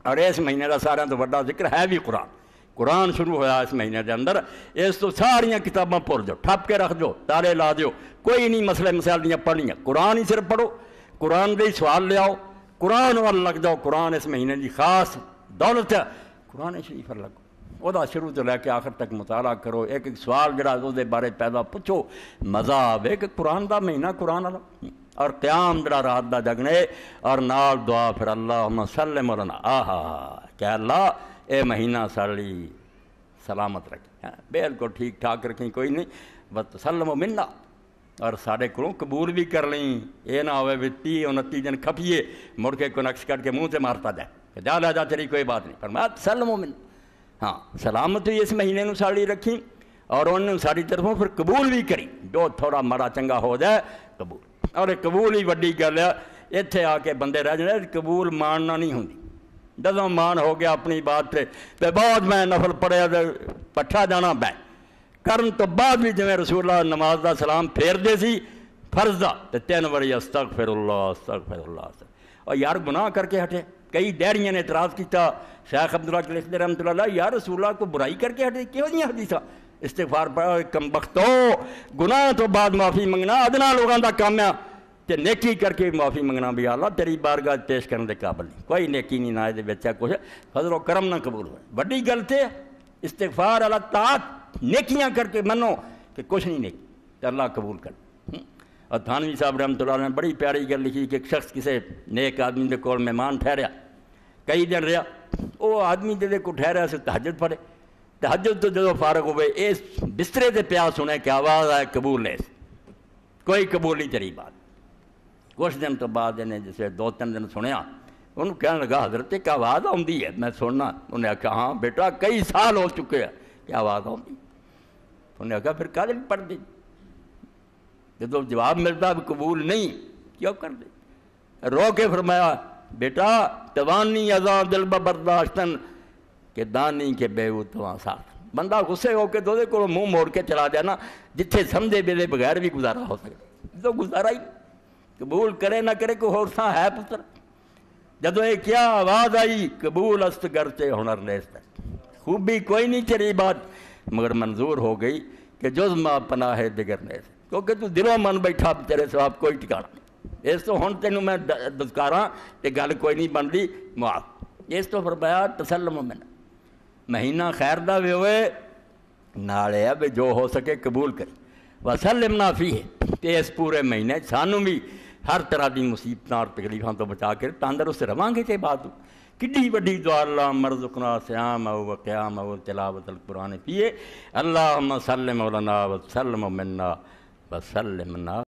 اور اس مہینے کا سارا تو بڑا ذکر ہے بھی قرآن شروع ہوا اس مہینے کے اندر. اس تو ساریاں کتاباں پڑھ جاؤ، ٹھپ کے رکھ دو، تارے لا دیو، کوئی نہیں مسئلے مسائل دیاں پڑھنیاں، قرآن ہی صرف پڑھو، قرآن دے سوال لے آؤ، قرآن وال لگ جاؤ. قرآن اس مہینے کی خاص دولت ہے، قرآن شریف پر لگو، وہ دا شروع تو لے کے آخر تک مطالعہ کرو. ایک ایک سوال جڑا اس دے بارے پیدا پوچھو، مزہ آوے کہ قرآن دا مہینہ قرآن والا. اور قیام جڑا رات دا جگنے اور نال دعا پھر اللہم صلی مولانا کہ اللہ اے مہینہ سالی سلامت رکھیں، بالکل ٹھیک ٹھاک رکھیں، کوئی نہیں وتسلم منا، اور سارے کو قبول بھی کر لیں. یہ نہ ہوئے بھی 30-29 دن کھپیے مڑ کے کو نقش کر کے منہ سے مارتا جائے کہ جا لا جا تیری کوئی بات نہیں. فرمایا تسلم منا، ہاں سلامت ہوئی اس مہینے نو ساڑی رکھیں اور انہوں ساری طرفوں پھر قبول بھی کری. جو تھوڑا مڑا چنگا ہو جائے قبول، اور قبول ہی وڈی گل ہے. اتنے آ کے بندے رہ جانے قبول ماننا نہیں ہوندی. جدوں مان ہو گیا اپنی بات تے بعد میں نفل پڑھیا پٹھا جانا بہ کرن تو بعد بھی جویں رسول اللہ نماز دا سلام پھیر دے سی فرض دا تے 3 واری استغفر اللہ استغفر اللہ. اور یار گناہ کر کے ہٹے. کئی ڈیریاں نے اعتراض کیتا، شیخ عبداللہ لکھتے رحمۃ اللہ علیہ، یا رسول اللہ کو برائی کر کے ہٹے، کیوں نہیں حدیثہ استغفار پڑھو کم بختو، گناہ تو بعد معافی منگنا ادنا لوگوں دا کام ہے، تے نیکی کر کے معافی منگنا بھی اللہ تیری بارگاہ پیش کرنے دے قابل نہیں. کوئی نیکی نہیں نہ دے بچہ کچھ فضل و کرم نہ قبول ہوئے. بڑی غلط ہے استغفار اللہ طاعت نیکیاں کر کے منو کہ کچھ نہیں نیکی تے اللہ قبول کر. اور تھانوی صاحب رحمۃ اللہ علیہ نے بڑی پیاری گل لکھی کہ ایک شخص کسی نیک آدمی دے کول مہمان ٹھہریا، کئی دن رہا، وہ آدمی دے کو ٹھہریا سے تہجد پڑھے. تہجد تو جدو فارغ ہوئے اس بسترے سے پیا سنے کہ آواز آئے قبول ہے، کوئی قبول نہیں تیری بات. کچھ دن تو بعد انہیں جسے 2-3 دن سنیا، انہوں کہنے لگا حضرت ایک آواز آتی ہے میں سننا. انہیں کہا ہاں بیٹا کئی سال ہو چکے ہیں کہ آواز آتی. انہیں کہا پھر کالے پڑھ دی، جب جواب ملتا بھی قبول نہیں کیوں کر دے. رو کے فرمایا بیٹا توانی ازاں دل برداشتن کہ دانی کے بے اتواں ساتھ. بندہ غصے ہو کے دودے کو منہ موڑ کے چلا جانا جتھے سمجھے بے بغیر بھی گزارا ہو سکتا، تو گزارا ہی قبول کرے نہ کرے کوئی اور تھا ہے پتر. جدو یہ کیا آواز آئی قبول است گرچہ ہنر نیست، خوبی کوئی نہیں تیری بات مگر منظور ہو گئی کہ جز ما پناہ دگر نیست، کیونکہ تو دلوں من بیٹھا تیرے سواب کوئی ٹھکانا نہیں. اس تو ہن تینوں میں دزکاراں تے گل کوئی نہیں بن دی معاف. اس تو فرمایا تسلم من، مہینہ خیر دا بھی ہوئے نالے ہے جو ہو سکے قبول کری. وسلمنا فیہ، تے اس پورے مہینے سانوں بھی ہر طرح دی مصیبتاں اور تکلیفاں تو بچا کے تندرست رواں گے. تے بات کڈی وڈی دعا اللہ مرزقنا صیام و قیام و تلاوت القرآن فیہ اللہم صلی مولانا وسلم منا وسلمنا.